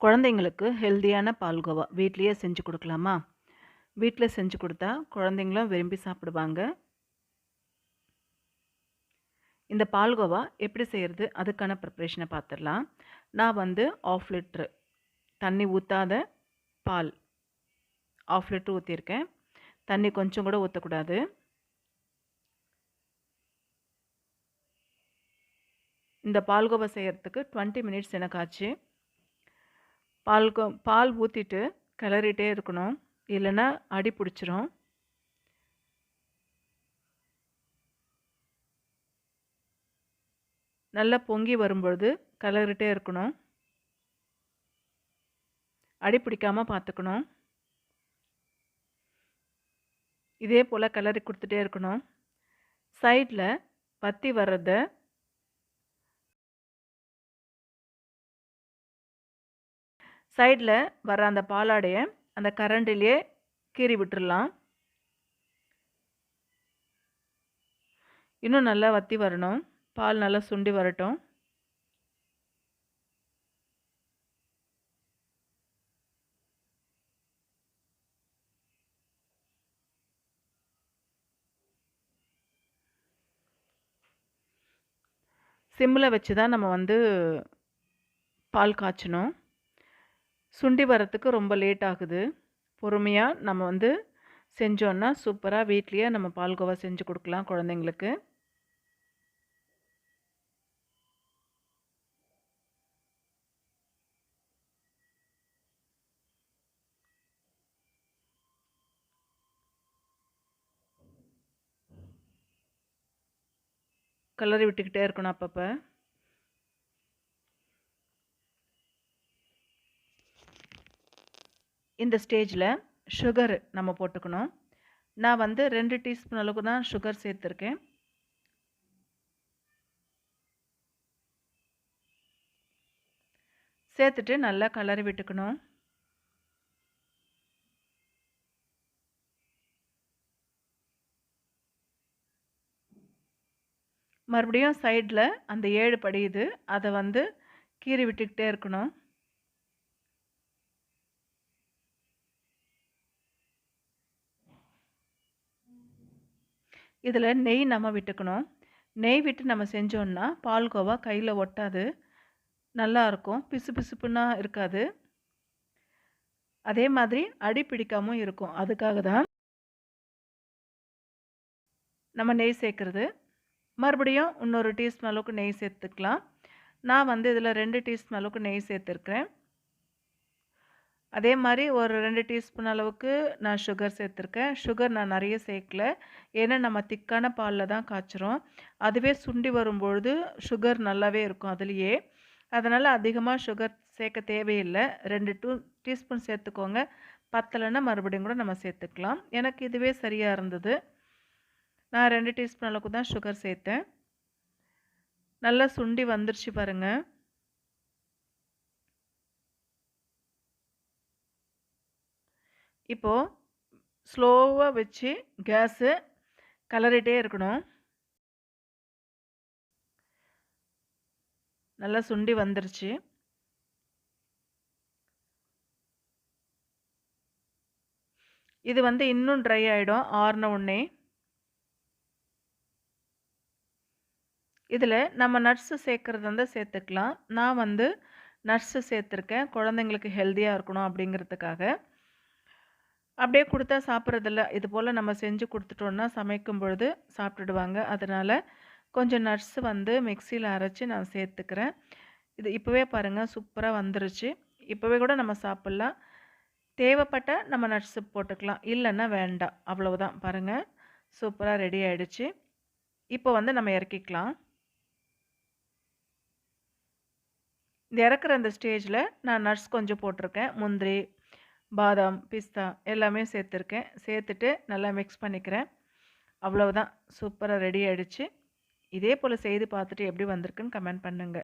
குழந்தைங்களுக்கு ஹெல்தியான பால்கோவா வீட்லயே செஞ்சு குடுக்கலாமா? வீட்ல செஞ்சு குடுத்தா குழந்தைங்களும் விரும்பி சாப்பிடுவாங்க. இந்த பால்கோவா எப்படி செய்றது? அதுக்கான ப்ரிப்பரேஷன பார்த்துரலாம். நான் வந்து 1/2 லிட்டரு தண்ணி ஊத்தாத பால் 1/2 லிட்டர் ஊத்தியிருக்கேன். தண்ணி கொஞ்சம் கூட ஊத்தக்கூடாது. இந்த பால்கோவா செய்யறதுக்கு 20 மினிட்ஸ் எனக்கு ஆச்சு. பால் ஊத்திட்டு கிளறிட்டே இருக்கணும். இல்லன்னா அடி பிடிச்சிரும். நல்லா பொங்கி வரும்பொழுது கிளறிட்டே இருக்கணும். அடி பிடிக்காம பார்த்துக்கணும். இதே போல கிளறி குடுத்துட்டே இருக்கணும். சைட்ல வத்தி வர்றத சைட்ல வர அந்த பாலாடைய அந்த கரண்டிலேயே கீறி விட்டுறலாம். இன்னும் நல்லா வத்தி வரணும். பால் நல்லா சுண்டி வரட்டும். சிம்ல வச்சு தான் நம்ம வந்து பால் காய்ச்சணும். சுண்டி வரத்துக்கு ரொம்ப லேட் ஆகுது. பொறுமையா நம்ம வந்து செஞ்சோன்னா சூப்பரா வீட்லயே நம்ம பால்கோவா செஞ்சு குடுக்கலாம் குழந்தைங்களுக்கு. கிளறி விட்டுக்கிட்டே இருக்கணும் அப்பப்ப. இந்த ஸ்டேஜ்ல சுகர் நம்ம போட்டுக்கணும். நான் வந்து 2 டீஸ்பூன் அளவுக்கு தான் சுகர் சேர்த்துருக்கேன். சேர்த்துட்டு நல்லா கிளறி விட்டுக்கணும். மறுபடியும் சைடில் அந்த 7 படியுது. அதை வந்து கீறி விட்டுக்கிட்டே இருக்கணும். இதில் நெய் நம்ம விட்டுக்கணும். நெய் விட்டு நம்ம செஞ்சோன்னா பால்கோவா கையில் ஒட்டாது. நல்லா இருக்கும். பிசு பிசுப்புன்னா இருக்காது. அதே மாதிரி அடி பிடிக்காமல் இருக்கும். அதுக்காக தான் நம்ம நெய் சேர்க்குறது. மறுபடியும் இன்னொரு டீஸ்பூன் அளவுக்கு நெய் சேர்த்துக்கலாம். நான் வந்து இதில் 2 டீஸ்பூன் அளவுக்கு நெய் சேர்த்துருக்கிறேன். அதே மாதிரி ஒரு 2 டீஸ்பூன் அளவுக்கு நான் சுகர் சேர்த்துருக்கேன். சுகர் நான் நிறைய சேர்க்கல. ஏன்னா நம்ம திக்கான பாலில் தான் காய்ச்சுறோம். அதுவே சுண்டி வரும்பொழுது சுகர் நல்லாவே இருக்கும் அதுலேயே. அதனால் அதிகமாக சுகர் சேர்க்க தேவையில்லை. 2 டீஸ்பூன் சேர்த்துக்கோங்க. பத்தலைன்னா மறுபடியும் கூட நம்ம சேர்த்துக்கலாம். எனக்கு இதுவே சரியாக இருந்தது. நான் 2 டீஸ்பூன் அளவுக்கு தான் சுகர் சேர்த்தேன். நல்லா சுண்டி வந்துருச்சு பாருங்கள். இப்போது ஸ்லோவாக வச்சு கேஸு கிளறிட்டே இருக்கணும். நல்லா சுண்டி வந்துருச்சு. இது வந்து இன்னும் ட்ரை ஆகிடும் ஆறின உடனே. இதில் நம்ம நட்ஸு சேர்க்குறது வந்து சேர்த்துக்கலாம். நான் வந்து நட்ஸு சேர்த்துருக்கேன். குழந்தைங்களுக்கு ஹெல்த்தியாக இருக்கணும் அப்படிங்கிறதுக்காக. அப்படியே கொடுத்தா சாப்பிட்றதில்ல. இது போல் நம்ம செஞ்சு கொடுத்துட்டோன்னா சமைக்கும் பொழுது சாப்பிட்டுடுவாங்க. அதனால் கொஞ்சம் நட்ஸு வந்து மிக்சியில் அரைச்சி நான் சேர்த்துக்கிறேன். இது இப்போவே பாருங்கள் சூப்பராக வந்துருச்சு. இப்போவே கூட நம்ம சாப்பிட்லாம். தேவைப்பட்ட நம்ம நட்ஸு போட்டுக்கலாம். இல்லைன்னா வேண்டாம். அவ்வளவுதான் பாருங்கள். சூப்பராக ரெடி ஆகிடுச்சு. இப்போ வந்து நம்ம இறக்கிக்கலாம். இந்த இறக்குற அந்த ஸ்டேஜில் நான் நட்ஸ் கொஞ்சம் போட்டிருக்கேன். முந்திரி, பாதாம், பிஸ்தா எல்லாமே சேர்த்துருக்கேன். சேர்த்துட்டு நல்லா மிக்ஸ் பண்ணிக்கிறேன். அவ்வளவுதான் சூப்பராக ரெடி ஆகிடுச்சு. இதே போல் செய்து பார்த்துட்டு எப்படி வந்திருக்குன்னு கமெண்ட் பண்ணுங்கள்.